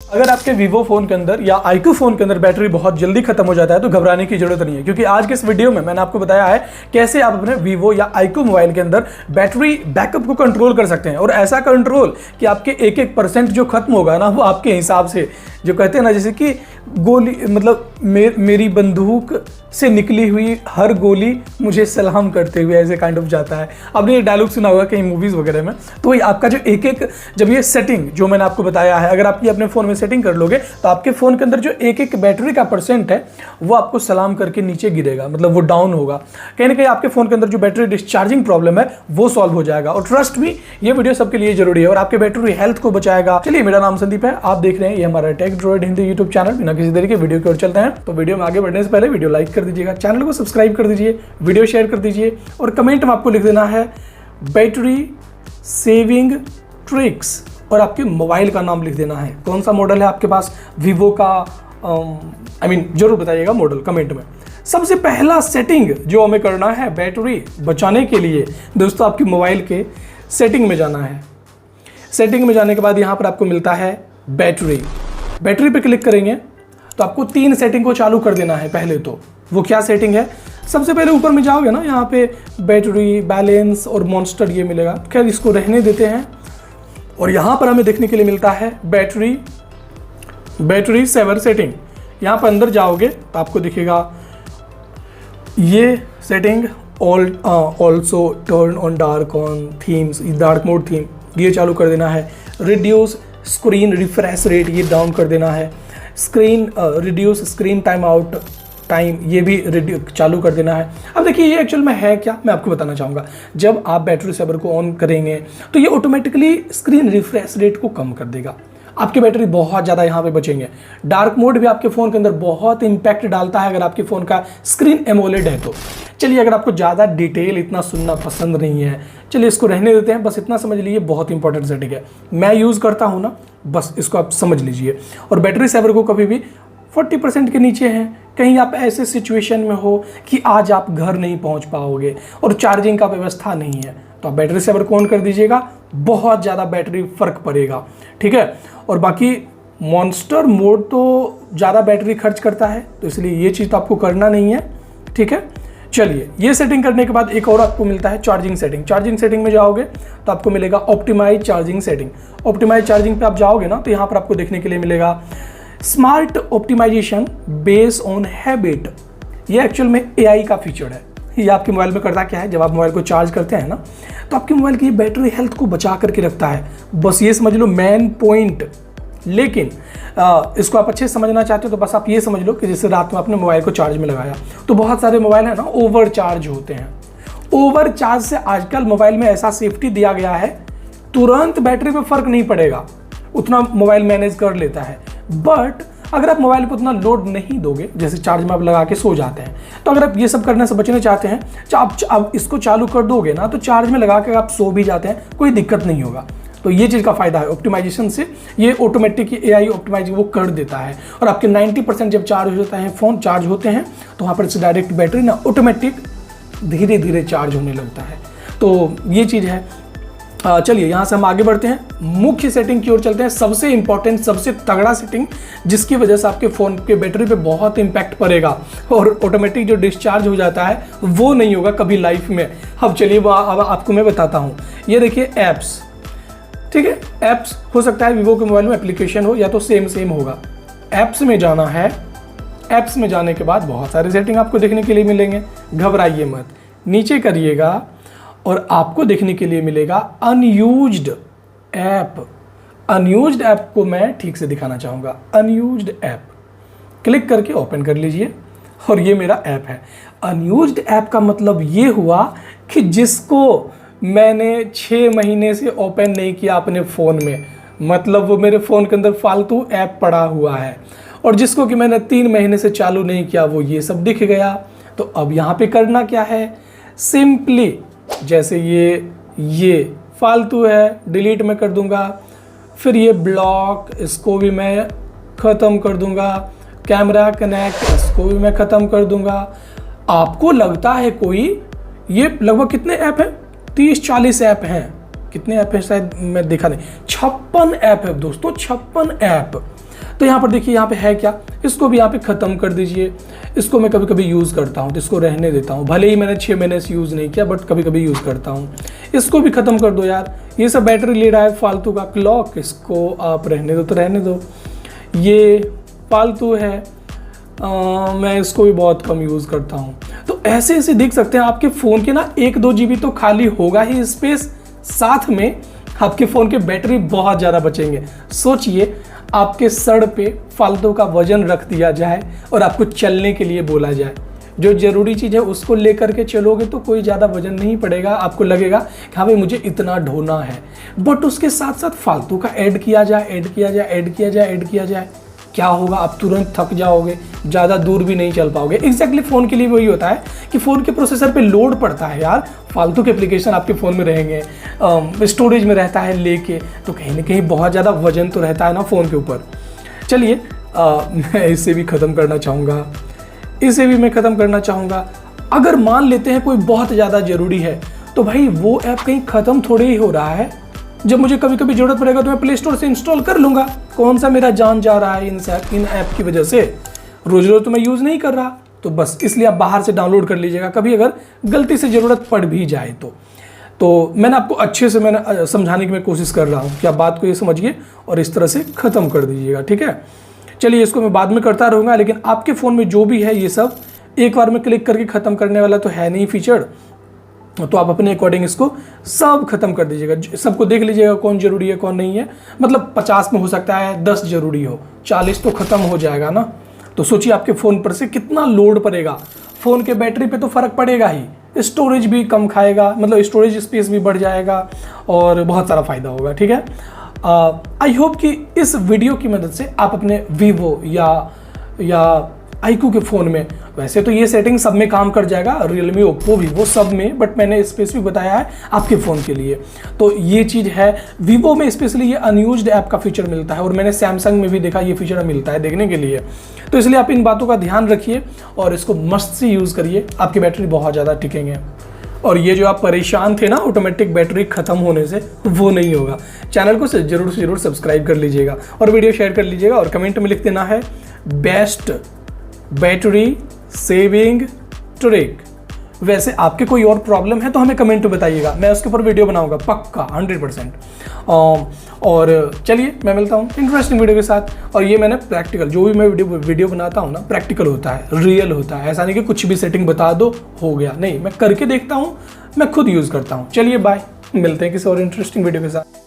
अगर आपके Vivo phone के अंदर या आईक्यू फोन के अंदर बैटरी बहुत जल्दी खत्म हो जाता है तो घबराने की जरूरत नहीं है, क्योंकि आज के इस वीडियो में मैंने आपको बताया है कैसे आप अपने वीवो या आईक्यू मोबाइल के अंदर बैटरी बैकअप को कंट्रोल कर सकते हैं। और ऐसा कंट्रोल कि आपके 1% जो खत्म होगा ना, वो आपके हिसाब से, जो कहते हैं ना, जैसे कि गोली, मतलब मेरी बंदूक से निकली हुई हर गोली मुझे सलाम करते हुए, ऐसे काइंड ऑफ जाता है। आपने ये डायलॉग सुना होगा कहीं मूवीज वगैरह में। तो ये आपका जो जब ये सेटिंग जो मैंने आपको बताया है, अगर आप ये अपने फोन में सेटिंग कर लोगे तो आपके फोन के अंदर जो एक बैटरी का % है वो आपको सलाम करके नीचे गिरेगा, मतलब वो डाउन होगा। कहीं ना कहीं आपके फोन के अंदर जो बैटरी डिस्चार्जिंग प्रॉब्लम है वो सॉल्व हो जाएगा। और ट्रस्ट मी, ये वीडियो सबके लिए जरूरी है और आपके बैटरी हेल्थ को बचाएगा। चलिए, मेरा नाम संदीप है, आप देख रहे हैं ये हमारा Tech Droid Hindi YouTube channel. बिना किसी तरीके वीडियो की ओर चलते हैं। तो वीडियो में आगे बढ़ने से पहले वीडियो लाइक कर दीजिएगा, चैनल को सब्सक्राइब कर दीजिए, वीडियो शेयर कर दीजिए और कमेंट में आपको लिख देना है बैटरी सेविंग ट्रिक्स और आपके मोबाइल का नाम लिख देना है। कौन सा मॉडल है आपके पास वीवो का, जरूर बताइएगा मॉडल कमेंट में। सबसे पहला सेटिंग जो हमें करना है बैटरी बचाने के लिए, दोस्तों आपके मोबाइल के सेटिंग में जाना है। सेटिंग में जाने के बाद यहाँ पर आपको मिलता है बैटरी पे क्लिक करेंगे तो आपको 3 सेटिंग को चालू कर देना है। पहले तो वो क्या सेटिंग है, सबसे पहले ऊपर में जाओगे ना, यहाँ पे बैटरी बैलेंस और मॉन्स्टर ये मिलेगा। खैर इसको रहने देते हैं। और यहाँ पर हमें देखने के लिए मिलता है बैटरी सेवर सेटिंग। यहाँ पर अंदर जाओगे तो आपको दिखेगा ये setting, also turn on dark on themes, dark mode theme, ये चालू कर देना है। रिड्यूस स्क्रीन रिफ्रेश रेट, ये डाउन कर देना है। Reduce screen time out time, ये भी चालू कर देना है। अब देखिए ये एक्चुअल में है क्या, मैं आपको बताना चाहूँगा। जब आप बैटरी सेवर को ऑन करेंगे तो ये ऑटोमेटिकली स्क्रीन रिफ्रेश रेट को कम कर देगा। आपकी बैटरी बहुत ज़्यादा यहाँ पे बचेंगे। डार्क मोड भी आपके फ़ोन के अंदर बहुत इंपैक्ट डालता है अगर आपके फ़ोन का स्क्रीन एमोलेड है तो। चलिए, अगर आपको ज़्यादा डिटेल इतना सुनना पसंद नहीं है, चलिए इसको रहने देते हैं। बस इतना समझ लीजिए, बहुत इंपॉर्टेंट सेटिंग है, मैं यूज़ करता हूँ ना, बस इसको आप समझ लीजिए। और बैटरी सेवर को कभी भी 40% के नीचे हैं। कहीं आप ऐसे सिचुएशन में हो कि आज आप घर नहीं पहुँच पाओगे और चार्जिंग का व्यवस्था नहीं है, तो आप बैटरी सेवर को ऑन कर दीजिएगा, बहुत ज़्यादा बैटरी फर्क पड़ेगा। ठीक है। और बाकी मॉन्स्टर मोड तो ज़्यादा बैटरी खर्च करता है, तो इसलिए ये चीज़ तो आपको करना नहीं है। ठीक है। चलिए, ये सेटिंग करने के बाद एक और आपको मिलता है चार्जिंग सेटिंग। चार्जिंग सेटिंग में जाओगे तो आपको मिलेगा optimize charging setting. Optimize charging पे आप जाओगे ना तो यहाँ पर आपको देखने के लिए मिलेगा smart optimization based on habit. ये एक्चुअल में AI का फीचर है। ये आपके मोबाइल में करता क्या है, जब आप मोबाइल को चार्ज करते हैं ना तो आपके मोबाइल की बैटरी हेल्थ को बचा करके रखता है। बस ये समझ लो मेन पॉइंट। लेकिन इसको आप अच्छे से समझना चाहते हो तो बस आप ये समझ लो कि जैसे रात में आपने मोबाइल को चार्ज में लगाया तो बहुत सारे मोबाइल है ना ओवर चार्ज होते हैं। ओवर चार्ज से आजकल मोबाइल में ऐसा सेफ्टी दिया गया है, तुरंत बैटरी पे फर्क नहीं पड़ेगा, उतना मोबाइल मैनेज कर लेता है। बट अगर आप मोबाइल को उतना लोड नहीं दोगे, जैसे चार्ज में आप लगा के सो जाते हैं, तो अगर आप ये सब करने से बचना चाहते हैं तो आप इसको चालू कर दोगे ना, तो चार्ज में लगा के आप सो भी जाते हैं, कोई दिक्कत नहीं होगा। तो ये चीज़ का फायदा है ऑप्टिमाइजेशन से। ये ऑटोमेटिक AI ऑप्टिमाइज वो कर देता है और आपके 90% जब चार्ज हो जाता है, फ़ोन चार्ज होते हैं, तो वहाँ पर से डायरेक्ट बैटरी ना ऑटोमेटिक धीरे धीरे चार्ज होने लगता है। तो ये चीज़ है। चलिए, यहाँ से हम आगे बढ़ते हैं, मुख्य सेटिंग की ओर चलते हैं। सबसे इंपॉर्टेंट, सबसे तगड़ा सेटिंग जिसकी वजह से आपके फ़ोन के बैटरी पे बहुत इंपैक्ट पड़ेगा और ऑटोमेटिक जो डिस्चार्ज हो जाता है वो नहीं होगा कभी लाइफ में। अब चलिए वो अब आपको मैं बताता हूँ। ये देखिए ऐप्स, ठीक है, ऐप्स हो सकता है वीवो के मोबाइल में एप्लीकेशन हो या तो सेम होगा। ऐप्स में जाना है। ऐप्स में जाने के बाद बहुत सारे सेटिंग आपको देखने के लिए मिलेंगे, घबराइए मत। नीचे करिएगा और आपको देखने के लिए मिलेगा अनयूज्ड ऐप। अनयूज्ड ऐप को मैं ठीक से दिखाना चाहूँगा। अनयूज्ड ऐप क्लिक करके ओपन कर लीजिए और ये मेरा ऐप है। अनयूज्ड ऐप का मतलब ये हुआ कि जिसको मैंने 6 महीने से ओपन नहीं किया अपने फ़ोन में, मतलब वो मेरे फ़ोन के अंदर फालतू ऐप पड़ा हुआ है, और जिसको कि मैंने 3 महीने से चालू नहीं किया वो ये सब दिख गया। तो अब यहाँ पे करना क्या है, सिंपली जैसे ये फालतू है डिलीट मैं कर दूंगा, फिर ये ब्लॉक इसको भी मैं ख़त्म कर दूंगा, कैमरा कनेक्ट इसको भी मैं ख़त्म कर दूंगा। आपको लगता है कोई, ये लगभग कितने ऐप हैं, 30-40 ऐप हैं। कितने ऐप हैं शायद मैं देखा नहीं, 56 ऐप है दोस्तों, 56 ऐप। तो यहाँ पर देखिए यहाँ पे है क्या, इसको भी यहाँ पे ख़त्म कर दीजिए। इसको मैं कभी कभी यूज़ करता हूँ तो इसको रहने देता हूँ, भले ही मैंने 6 महीने से यूज़ नहीं किया बट कभी कभी यूज़ करता हूँ। इसको भी ख़त्म कर दो यार, ये सब बैटरी ले रहा है फालतू का। क्लॉक, इसको आप रहने दो तो रहने दो, ये फालतू है। मैं इसको भी बहुत कम यूज़ करता हूँ। तो ऐसे ऐसे देख सकते हैं आपके फ़ोन के ना 1-2 GB तो खाली होगा ही स्पेस, साथ में आपके फ़ोन के बैटरी बहुत ज़्यादा बचेंगे। सोचिए आपके सर पे फालतू का वजन रख दिया जाए और आपको चलने के लिए बोला जाए, जो ज़रूरी चीज़ है उसको लेकर के चलोगे तो कोई ज़्यादा वजन नहीं पड़ेगा, आपको लगेगा कि हाँ भाई मुझे इतना ढोना है। बट उसके साथ साथ फालतू का ऐड किया जाए, क्या होगा, आप तुरंत थक जाओगे, ज़्यादा दूर भी नहीं चल पाओगे। एग्जैक्टली फ़ोन के लिए वही होता है कि फ़ोन के प्रोसेसर पे लोड पड़ता है यार, फालतू के एप्लीकेशन आपके फ़ोन में रहेंगे, स्टोरेज में रहता है लेके, तो कहीं ना कहीं बहुत ज़्यादा वजन तो रहता है ना फ़ोन के ऊपर। चलिए मैं इसे भी ख़त्म करना चाहूँगा, अगर मान लेते हैं कोई बहुत ज़्यादा ज़रूरी है तो भाई वो ऐप कहीं ख़त्म थोड़ी ही हो रहा है। जब मुझे कभी कभी ज़रूरत पड़ेगा तो मैं प्ले स्टोर से इंस्टॉल कर लूँगा। कौन सा मेरा जान जा रहा है इन ऐप की वजह से, रोज़ रोज़ तो मैं यूज़ नहीं कर रहा, तो बस इसलिए आप बाहर से डाउनलोड कर लीजिएगा, कभी अगर गलती से ज़रूरत पड़ भी जाए तो मैंने आपको अच्छे से समझाने की मैं कोशिश कर रहा हूँ कि आप बात को ये समझिए और इस तरह से ख़त्म कर दीजिएगा, ठीक है। चलिए इसको मैं बाद में करता रहूँगा, लेकिन आपके फ़ोन में जो भी है ये सब एक बार में क्लिक करके ख़त्म करने वाला तो है नहीं फीचर, तो आप अपने अकॉर्डिंग इसको सब खत्म कर दीजिएगा। सबको देख लीजिएगा कौन ज़रूरी है कौन नहीं है, मतलब 50 में हो सकता है 10 ज़रूरी हो, 40 तो ख़त्म हो जाएगा ना। तो सोचिए आपके फ़ोन पर से कितना लोड पड़ेगा, फ़ोन के बैटरी पे तो फ़र्क पड़ेगा ही, स्टोरेज भी कम खाएगा, मतलब स्टोरेज स्पेस भी बढ़ जाएगा और बहुत सारा फ़ायदा होगा, ठीक है। आई होप कि इस वीडियो की मदद से आप अपने वीवो या iQOO के फ़ोन में, वैसे तो ये सेटिंग सब में काम कर जाएगा, रियलमी, ओप्पो, वीवो सब में, बट मैंने स्पेसिफिक बताया है आपके फ़ोन के लिए। तो ये चीज़ है, वीवो में स्पेशली ये अनयूज्ड ऐप का फीचर मिलता है और मैंने सैमसंग में भी देखा ये फीचर मिलता है देखने के लिए। तो इसलिए आप इन बातों का ध्यान रखिए और इसको मस्त से यूज़ करिए, आपकी बैटरी बहुत ज़्यादा टिकेंगे। और ये जो आप परेशान थे ना ऑटोमेटिक बैटरी ख़त्म होने से, वो नहीं होगा। चैनल को ज़रूर से ज़रूर सब्सक्राइब कर लीजिएगा और वीडियो शेयर कर लीजिएगा और कमेंट में लिख देना है बेस्ट बैटरी सेविंग ट्रिक। वैसे आपके कोई और प्रॉब्लम है तो हमें कमेंट में बताइएगा, मैं उसके ऊपर वीडियो बनाऊंगा पक्का 100%। और चलिए मैं मिलता हूँ इंटरेस्टिंग वीडियो के साथ। और ये मैंने प्रैक्टिकल, जो भी मैं वीडियो बनाता हूँ ना, प्रैक्टिकल होता है, रियल होता है, ऐसा नहीं कि कुछ भी सेटिंग बता दो हो गया, नहीं, मैं करके देखता हूँ, मैं खुद यूज़ करता हूँ। चलिए बाय, मिलते हैं किसी और इंटरेस्टिंग वीडियो के साथ।